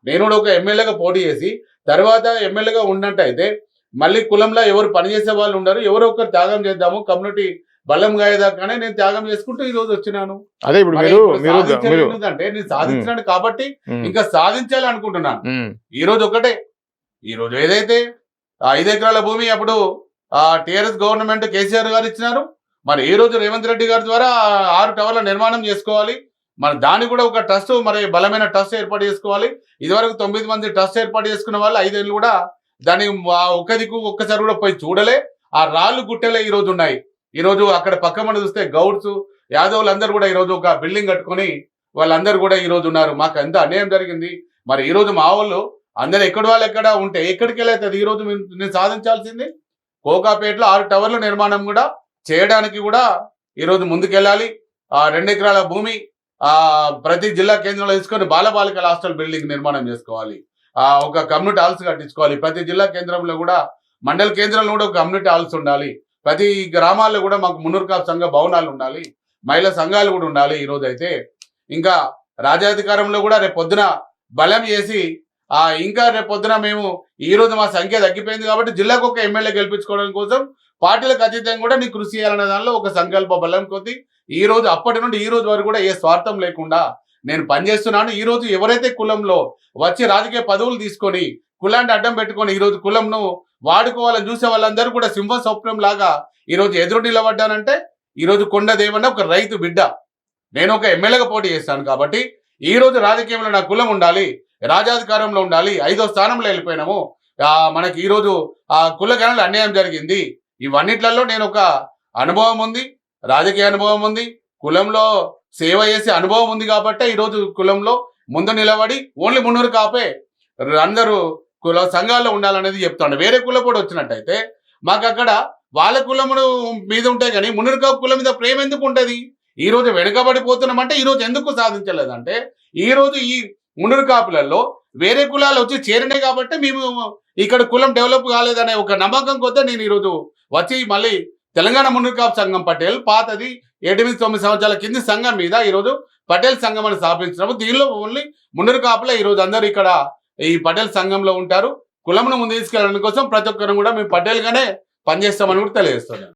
నేను కూడా ఒక ఎమ్మెల్యేగా పోటీ చేసి తర్వాత ఎమ్మెల్యేగా ఉన్నట్టయితే మళ్ళీ కులంలో ఎవరు పనిచేసే వాళ్ళు ఉండరు, ఎవరో ఒకరు త్యాగం చేద్దాము కమ్యూనిటీ బలం గాయేదాకానే నేను త్యాగం చేసుకుంటూ ఈ రోజు వచ్చినాను. అదే ఇప్పుడు అంటే నేను సాధించినాను కాబట్టి ఇంకా సాధించాలి అనుకుంటున్నాను. ఈ రోజు ఒకటే, ఈ రోజు ఏదైతే 5 ఎకరాల భూమి అప్పుడు టిఆర్ఎస్ గవర్నమెంట్ కేసీఆర్ గారు ఇచ్చినారు, మరి ఈ రోజు రేవంత్ రెడ్డి గారి ద్వారా 6 టవర్ల నిర్మాణం చేసుకోవాలి. మరి దాన్ని కూడా ఒక ట్రస్ట్, మరి బలమైన ట్రస్ట్ ఏర్పాటు చేసుకోవాలి. ఇదివరకు 9 మంది ట్రస్ట్ ఏర్పాటు చేసుకున్న వాళ్ళు 5 ఏళ్ళు కూడా దాన్ని ఒక్క దిక్కు ఒక్కసారి కూడా పోయి చూడలే. ఆ రాళ్ళు గుట్టలే ఈ రోజు ఉన్నాయి. ఈ రోజు అక్కడ పక్క మన చూస్తే గౌడ్స్ యాదవులు అందరూ కూడా ఈ రోజు ఒక బిల్డింగ్ కట్టుకొని వాళ్ళందరూ కూడా ఈ రోజు ఉన్నారు. మాకు ఎంత అన్యాయం జరిగింది. మరి ఈ రోజు మా వాళ్ళు అందరు ఎక్కడ వాళ్ళు ఎక్కడ ఉంటే ఎక్కడికి వెళ్ళవుతుంది. ఈ రోజు నేను సాధించాల్సింది కోకాపేటలో 6 టవర్ల నిర్మాణం కూడా చేయడానికి కూడా ఈ రోజు ముందుకెళ్ళాలి. 2 ఎకరాల భూమి ప్రతి జిల్లా కేంద్రంలో తీసుకొని బాలబాలికల హాస్టల్ బిల్డింగ్ నిర్మాణం చేసుకోవాలి. ఒక కమ్యూనిటీ హాల్స్ కట్టించుకోవాలి. ప్రతి జిల్లా కేంద్రంలో కూడా, మండల కేంద్రంలో కూడా ఒక కమ్యూనిటీ హాల్స్ ఉండాలి. ప్రతి గ్రామాల్లో కూడా మాకు మున్నూరు కాపు సంఘ భవనాలు ఉండాలి, మహిళా సంఘాలు కూడా ఉండాలి. ఈ రోజు అయితే ఇంకా రాజ్యాధికారంలో కూడా రేపు పొద్దున బలం చేసి ఇంకా రేపు పొద్దున మేము ఈ రోజు మా సంఖ్య తగ్గిపోయింది కాబట్టి జిల్లాకు ఒక ఎమ్మెల్యే గెలిపించుకోవడం కోసం పార్టీలకు అతీతంగా కూడా నీకు కృషి చేయాలనే దానిలో ఒక సంకల్ప బలం కొద్ది ఈ రోజు అప్పటి నుండి ఈ రోజు వరకు కూడా ఏ స్వార్థం లేకుండా నేను పనిచేస్తున్నాను. ఈ రోజు ఎవరైతే కులంలో వచ్చి రాజకీయ పదవులు తీసుకొని కులాన్ని అడ్డం పెట్టుకొని ఈ రోజు కులంను వాడుకోవాలని చూసే వాళ్ళందరూ కూడా సింహ స్వప్నం లాగా ఈ రోజు ఎదురు నిలబడ్డానంటే ఈ రోజు కొండ దేవన్న ఒక రైతు బిడ్డ. నేను ఒక ఎమ్మెల్యేగా పోటీ చేస్తాను కాబట్టి ఈ రోజు రాజకీయంలో నా కులం ఉండాలి, రాజాధికారంలో ఉండాలి. 5వ స్థానంలో వెళ్ళిపోయినాము. మనకి ఈ రోజు కులగణనలో అన్యాయం జరిగింది. ఇవన్నిట్లలో నేను ఒక అనుభవం ఉంది, రాజకీయ అనుభవం ఉంది, కులంలో సేవ చేసే అనుభవం ఉంది కాబట్టి ఈరోజు కులంలో ముందు నిలబడి ఓన్లీ మున్నూరు కాపే అందరూ కుల సంఘాల్లో ఉండాలనేది చెప్తాను. వేరే కులపోడు వచ్చినట్టయితే మాకు అక్కడ వాళ్ళ కులమును మీద ఉంటాయి కానీ మున్నూరు కాపు కులం మీద ప్రేమ ఎందుకు ఉంటుంది? ఈ రోజు వెనుకబడిపోతున్నామంటే ఈ రోజు ఎందుకు సాధించలేదంటే ఈ రోజు ఈ మున్నూరు కాపులలో వేరే కులాలు వచ్చి చేరినాయి కాబట్టి మేము ఇక్కడ కులం డెవలప్ కాలేదనే ఒక నమ్మకం కొద్ది నేను ఈరోజు వచ్చి మళ్ళీ తెలంగాణ మున్నూరు కాపు సంఘం పటేల్ పాతది 8-9 సంవత్సరాల కింది సంఘం మీద ఈరోజు పటేల్ సంఘం అని స్థాపించినాము. దీనిలో ఓన్లీ మున్నూరు కాపులే ఈరోజు అందరూ ఇక్కడ ఈ పటేల్ సంఘంలో ఉంటారు. కులంను ముందు తీసుకెళ్ళడం కోసం ప్రతి ఒక్కరు కూడా మేము పటేల్ గానే పనిచేస్తామని కూడా తెలియజేస్తున్నాను.